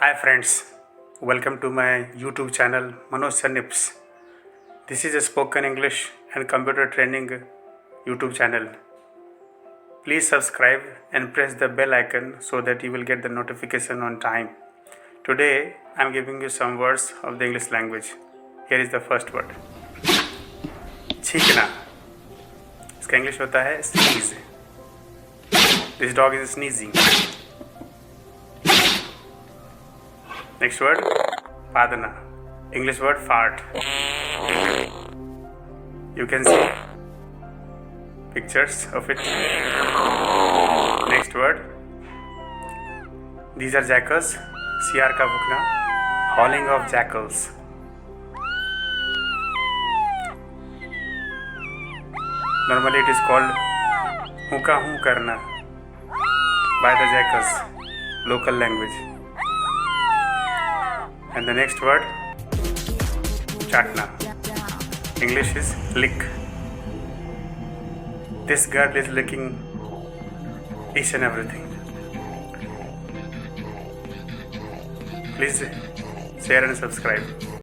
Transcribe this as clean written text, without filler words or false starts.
Hi friends, welcome to my YouTube channel ManojSir-NIPS. This is a spoken English and computer training YouTube channel. Please subscribe and press the bell icon so that you will get the notification on time. Today I am giving you some words of the English language. Here is the first word. छींकना. इसका English होता है sneeze. This dog is sneezing. Next word, padana. English word fart. You can see pictures of it. Next word, these are jackals. सियार का भुकना. Howling of jackals. Normally it is called हुका हूँ करना by the jackals, local language. And the next word, chatna. English is lick. This girl is licking each and everything. Please share and subscribe.